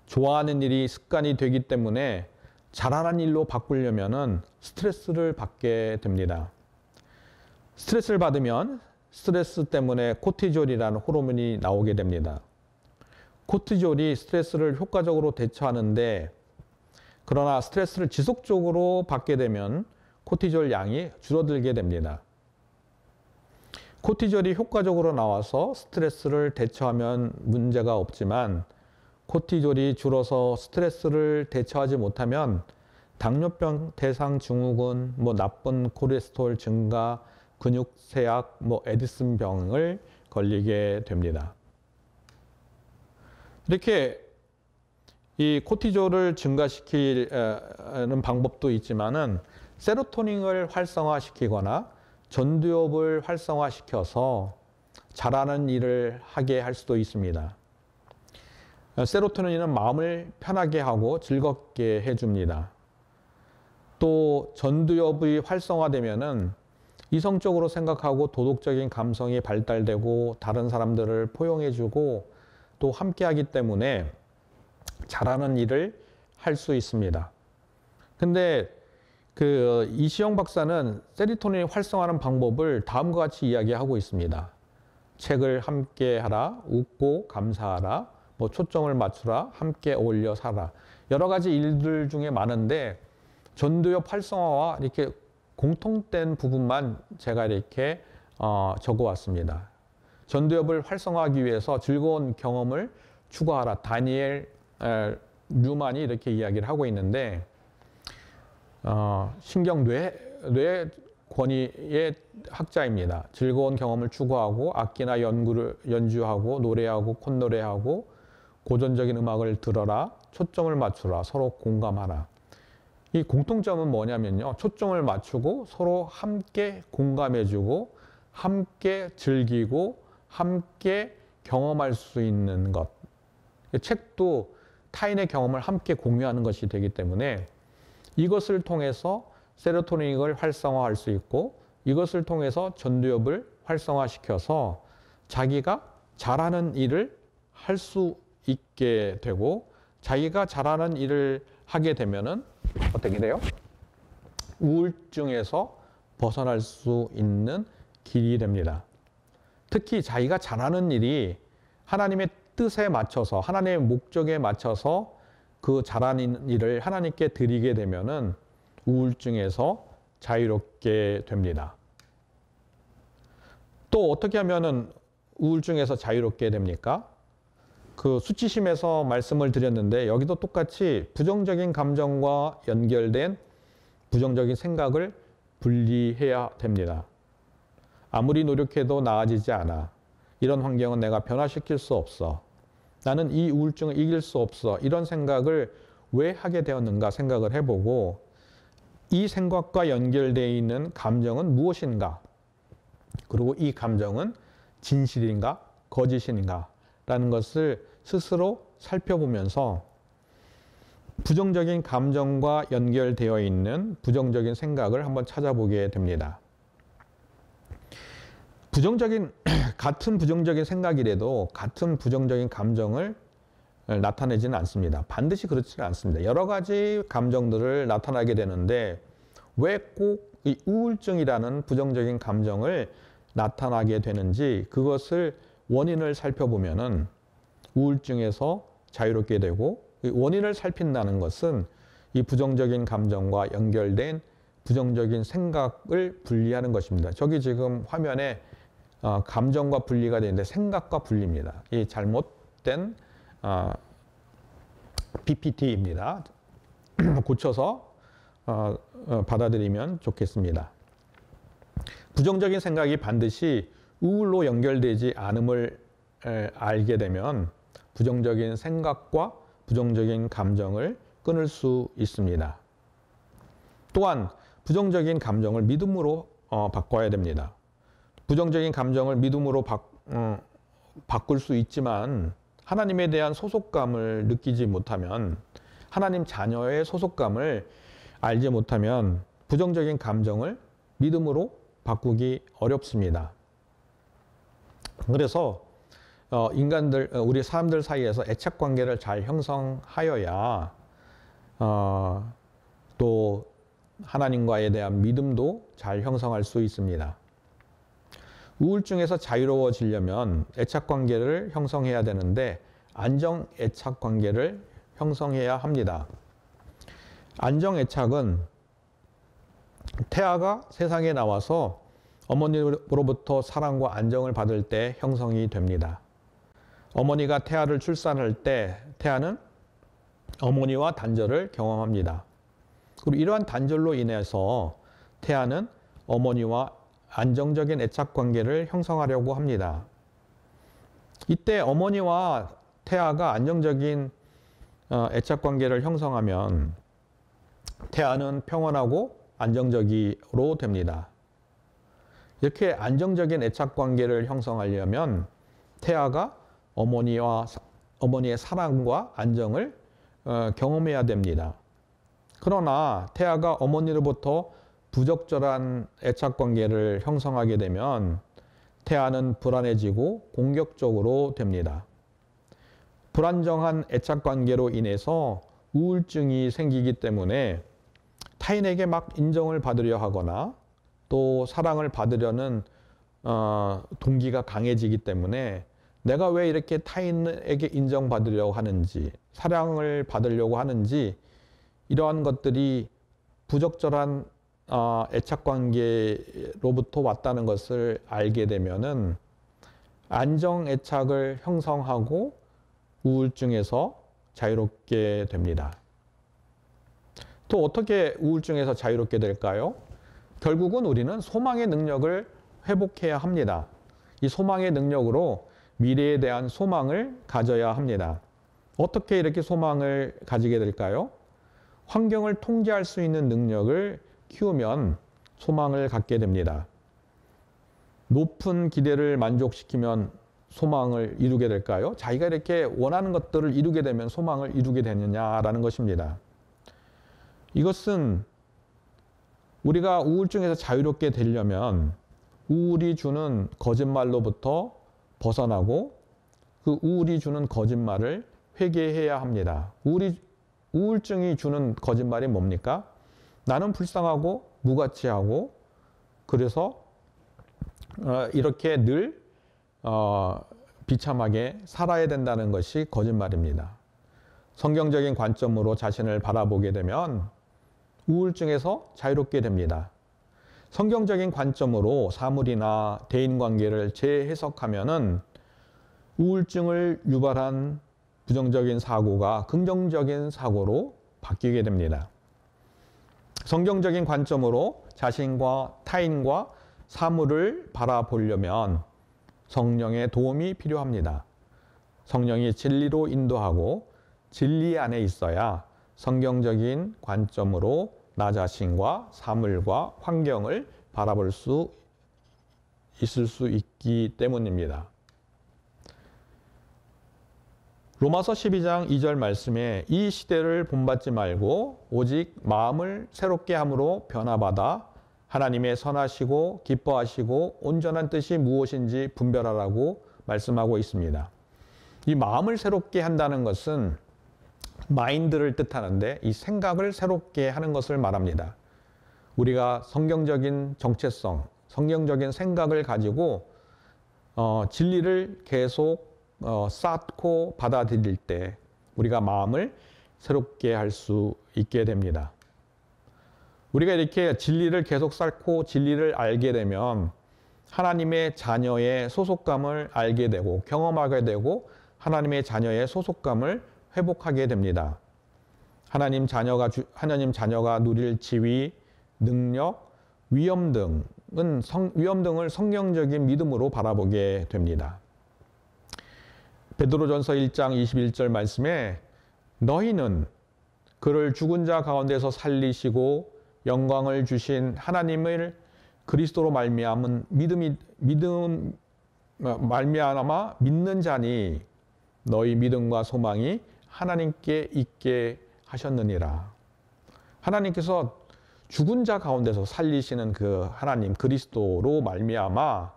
좋아하는 일이 습관이 되기 때문에 잘하는 일로 바꾸려면은 스트레스를 받게 됩니다. 스트레스를 받으면 스트레스 때문에 코티졸이라는 호르몬이 나오게 됩니다. 코티졸이 스트레스를 효과적으로 대처하는데 그러나 스트레스를 지속적으로 받게 되면 코티졸 양이 줄어들게 됩니다. 코티졸이 효과적으로 나와서 스트레스를 대처하면 문제가 없지만 코티졸이 줄어서 스트레스를 대처하지 못하면 당뇨병, 대상 증후군, 나쁜 콜레스테롤 증가, 근육쇠약, 에디슨병을 걸리게 됩니다. 이렇게 이 코티졸을 증가시키는 방법도 있지만은 세로토닌을 활성화시키거나 전두엽을 활성화시켜서 잘하는 일을 하게 할 수도 있습니다. 세로토닌은 마음을 편하게 하고 즐겁게 해줍니다. 또 전두엽이 활성화되면은 이성적으로 생각하고 도덕적인 감성이 발달되고 다른 사람들을 포용해주고 또 함께하기 때문에 잘하는 일을 할 수 있습니다. 근데 이시영 박사는 세로토닌 활성화하는 방법을 다음과 같이 이야기하고 있습니다. 책을 함께 하라, 웃고 감사하라, 초점을 맞추라, 함께 어울려 살아. 여러 가지 일들 중에 많은데 전두엽 활성화와 이렇게 공통된 부분만 제가 이렇게 적어왔습니다. 전두엽을 활성화하기 위해서 즐거운 경험을 추구하라. 다니엘 뉴만이 이렇게 이야기를 하고 있는데 신경뇌 권위의 학자입니다. 즐거운 경험을 추구하고 악기나 연주하고 노래하고 콧노래하고 고전적인 음악을 들어라. 초점을 맞추라. 서로 공감하라. 이 공통점은 뭐냐면요. 초점을 맞추고 서로 함께 공감해주고 함께 즐기고 함께 경험할 수 있는 것. 책도 타인의 경험을 함께 공유하는 것이 되기 때문에 이것을 통해서 세로토닌을 활성화할 수 있고 이것을 통해서 전두엽을 활성화시켜서 자기가 잘하는 일을 할 수 있게 되고 자기가 잘하는 일을 하게 되면은 어떻게 돼요? 우울증에서 벗어날 수 있는 길이 됩니다. 특히 자기가 잘하는 일이 하나님의 뜻에 맞춰서 하나님의 목적에 맞춰서 그 잘하는 일을 하나님께 드리게 되면은 우울증에서 자유롭게 됩니다. 또 어떻게 하면은 우울증에서 자유롭게 됩니까? 수치심에서 말씀을 드렸는데 여기도 똑같이 부정적인 감정과 연결된 부정적인 생각을 분리해야 됩니다. 아무리 노력해도 나아지지 않아. 이런 환경은 내가 변화시킬 수 없어. 나는 이 우울증을 이길 수 없어. 이런 생각을 왜 하게 되었는가 생각을 해보고 이 생각과 연결되어 있는 감정은 무엇인가? 그리고 이 감정은 진실인가? 거짓인가? 라는 것을 스스로 살펴보면서 부정적인 감정과 연결되어 있는 부정적인 생각을 한번 찾아보게 됩니다. 같은 부정적인 생각이라도 같은 부정적인 감정을 나타내지는 않습니다. 반드시 그렇지는 않습니다. 여러 가지 감정들을 나타나게 되는데 왜 꼭 이 우울증이라는 부정적인 감정을 나타나게 되는지 그것을 원인을 살펴보면은 우울증에서 자유롭게 되고 원인을 살핀다는 것은 이 부정적인 감정과 연결된 부정적인 생각을 분리하는 것입니다. 저기 지금 화면에 감정과 분리가 되는데 생각과 분리입니다. 이 잘못된 PPT입니다. 고쳐서 받아들이면 좋겠습니다. 부정적인 생각이 반드시 우울로 연결되지 않음을 알게 되면 부정적인 생각과 부정적인 감정을 끊을 수 있습니다. 또한 부정적인 감정을 믿음으로 바꿔야 됩니다. 부정적인 감정을 믿음으로 바꿀 수 있지만 하나님에 대한 소속감을 느끼지 못하면 하나님 자녀의 소속감을 알지 못하면 부정적인 감정을 믿음으로 바꾸기 어렵습니다. 그래서 우리 사람들 사이에서 애착 관계를 잘 형성하여야 또 하나님과에 대한 믿음도 잘 형성할 수 있습니다. 우울증에서 자유로워지려면 애착 관계를 형성해야 되는데 안정 애착 관계를 형성해야 합니다. 안정 애착은 태아가 세상에 나와서 어머니로부터 사랑과 안정을 받을 때 형성이 됩니다. 어머니가 태아를 출산할 때 태아는 어머니와 단절을 경험합니다. 그리고 이러한 단절로 인해서 태아는 어머니와 안정적인 애착 관계를 형성하려고 합니다. 이때 어머니와 태아가 안정적인 애착 관계를 형성하면 태아는 평온하고 안정적으로 됩니다. 이렇게 안정적인 애착 관계를 형성하려면 태아가 어머니의 사랑과 안정을 경험해야 됩니다. 그러나 태아가 어머니로부터 부적절한 애착 관계를 형성하게 되면 태아는 불안해지고 공격적으로 됩니다. 불안정한 애착 관계로 인해서 우울증이 생기기 때문에 타인에게 막 인정을 받으려 하거나 또 사랑을 받으려는 동기가 강해지기 때문에 내가 왜 이렇게 타인에게 인정받으려고 하는지, 사랑을 받으려고 하는지, 이러한 것들이 부적절한 애착관계로부터 왔다는 것을 알게 되면은 안정애착을 형성하고 우울증에서 자유롭게 됩니다. 또 어떻게 우울증에서 자유롭게 될까요? 결국은 우리는 소망의 능력을 회복해야 합니다. 이 소망의 능력으로 미래에 대한 소망을 가져야 합니다. 어떻게 이렇게 소망을 가지게 될까요? 환경을 통제할 수 있는 능력을 키우면 소망을 갖게 됩니다. 높은 기대를 만족시키면 소망을 이루게 될까요? 자기가 이렇게 원하는 것들을 이루게 되면 소망을 이루게 되느냐라는 것입니다. 이것은 우리가 우울증에서 자유롭게 되려면 우울이 주는 거짓말로부터 벗어나고 그 우울이 주는 거짓말을 회개해야 합니다. 우울증이 주는 거짓말이 뭡니까? 나는 불쌍하고 무가치하고 그래서 이렇게 늘 비참하게 살아야 된다는 것이 거짓말입니다. 성경적인 관점으로 자신을 바라보게 되면 우울증에서 자유롭게 됩니다. 성경적인 관점으로 사물이나 대인관계를 재해석하면은 우울증을 유발한 부정적인 사고가 긍정적인 사고로 바뀌게 됩니다. 성경적인 관점으로 자신과 타인과 사물을 바라보려면 성령의 도움이 필요합니다. 성령이 진리로 인도하고 진리 안에 있어야 성경적인 관점으로 나 자신과 사물과 환경을 바라볼 수 있을 수 있기 때문입니다. 로마서 12장 2절 말씀에 이 시대를 본받지 말고 오직 마음을 새롭게 함으로 변화받아 하나님의 선하시고 기뻐하시고 온전한 뜻이 무엇인지 분별하라고 말씀하고 있습니다. 이 마음을 새롭게 한다는 것은 마인드를 뜻하는데 이 생각을 새롭게 하는 것을 말합니다. 우리가 성경적인 정체성, 성경적인 생각을 가지고 진리를 계속 쌓고 받아들일 때 우리가 마음을 새롭게 할 수 있게 됩니다. 우리가 이렇게 진리를 계속 쌓고 진리를 알게 되면 하나님의 자녀의 소속감을 알게 되고 경험하게 되고 하나님의 자녀의 소속감을 회복하게 됩니다. 하나님 자녀가 누릴 지위, 능력, 위엄 등을 성경적인 믿음으로 바라보게 됩니다. 베드로전서 1장 21절 말씀에 너희는 그를 죽은 자 가운데서 살리시고 영광을 주신 하나님을 그리스도로 말미암아 믿는 자니 너희 믿음과 소망이 하나님께 있게 하셨느니라. 하나님께서 죽은 자 가운데서 살리시는 그 하나님 그리스도로 말미암아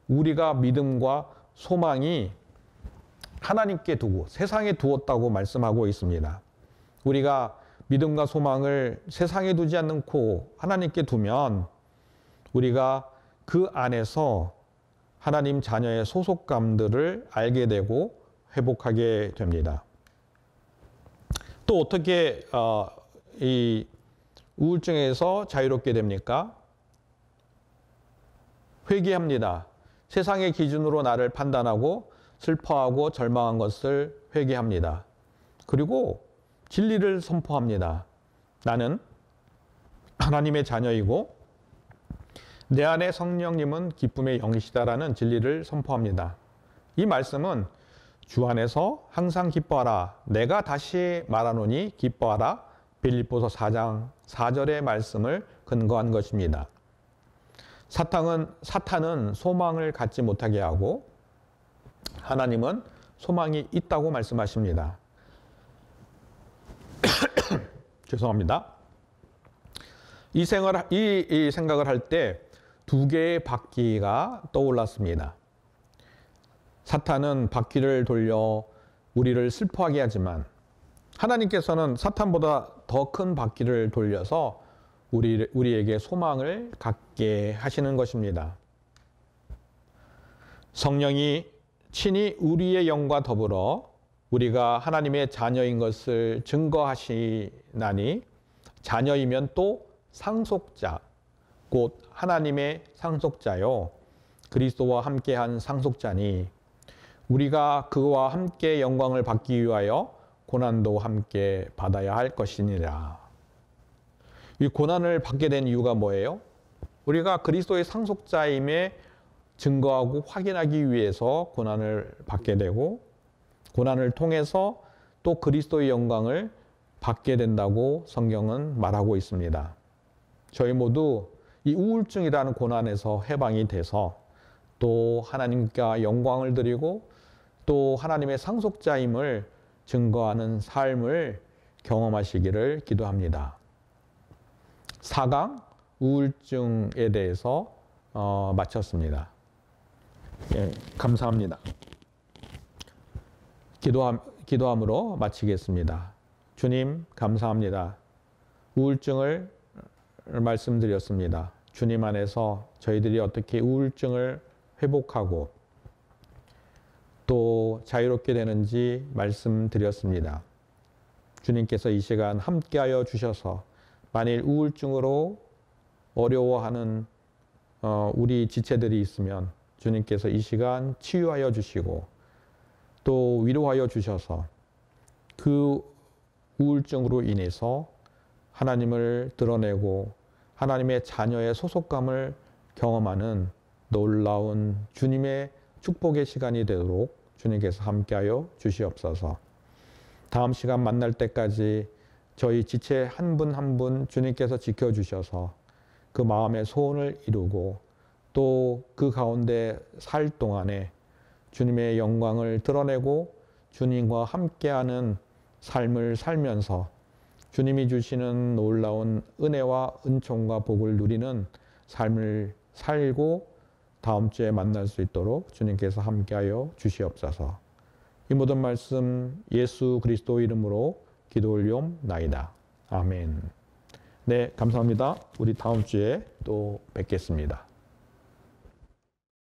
우리가 믿음과 소망이 하나님께 두고 세상에 두었다고 말씀하고 있습니다. 우리가 믿음과 소망을 세상에 두지 않고 하나님께 두면 우리가 그 안에서 하나님 자녀의 소속감들을 알게 되고 회복하게 됩니다. 또 어떻게 이 우울증에서 자유롭게 됩니까? 회개합니다. 세상의 기준으로 나를 판단하고 슬퍼하고 절망한 것을 회개합니다. 그리고 진리를 선포합니다. 나는 하나님의 자녀이고 내 안에 성령님은 기쁨의 영이시다라는 진리를 선포합니다. 이 말씀은 주 안에서 항상 기뻐하라. 내가 다시 말하노니 기뻐하라. 빌립보서 4장 4절의 말씀을 근거한 것입니다. 사탄은 소망을 갖지 못하게 하고 하나님은 소망이 있다고 말씀하십니다. 죄송합니다. 이 생각을 할 때 두 개의 바퀴가 떠올랐습니다. 사탄은 바퀴를 돌려 우리를 슬퍼하게 하지만 하나님께서는 사탄보다 더 큰 바퀴를 돌려서 우리에게 소망을 갖게 하시는 것입니다. 성령이 친히 우리의 영과 더불어 우리가 하나님의 자녀인 것을 증거하시나니 자녀이면 또 상속자, 곧 하나님의 상속자요 그리스도와 함께한 상속자니 우리가 그와 함께 영광을 받기 위하여 고난도 함께 받아야 할 것이니라. 이 고난을 받게 된 이유가 뭐예요? 우리가 그리스도의 상속자임에 증거하고 확인하기 위해서 고난을 받게 되고 고난을 통해서 또 그리스도의 영광을 받게 된다고 성경은 말하고 있습니다. 저희 모두 이 우울증이라는 고난에서 해방이 돼서 또 하나님과 영광을 드리고 또 하나님의 상속자임을 증거하는 삶을 경험하시기를 기도합니다. 4강 우울증에 대해서 마쳤습니다. 예, 감사합니다. 기도함으로 마치겠습니다. 주님 감사합니다. 우울증을 말씀드렸습니다. 주님 안에서 저희들이 어떻게 우울증을 회복하고 또 자유롭게 되는지 말씀드렸습니다. 주님께서 이 시간 함께하여 주셔서 만일 우울증으로 어려워하는 우리 지체들이 있으면 주님께서 이 시간 치유하여 주시고 또 위로하여 주셔서 그 우울증으로 인해서 하나님을 드러내고 하나님의 자녀의 소속감을 경험하는 놀라운 주님의 축복의 시간이 되도록 주님께서 함께하여 주시옵소서. 다음 시간 만날 때까지 저희 지체 한 분 한 분 주님께서 지켜주셔서 그 마음의 소원을 이루고 또 그 가운데 살 동안에 주님의 영광을 드러내고 주님과 함께하는 삶을 살면서 주님이 주시는 놀라운 은혜와 은총과 복을 누리는 삶을 살고 다음 주에 만날 수 있도록 주님께서 함께하여 주시옵소서. 이 모든 말씀 예수 그리스도 이름으로 기도 올리옵나이다. 아멘. 네, 감사합니다. 우리 다음 주에 또 뵙겠습니다.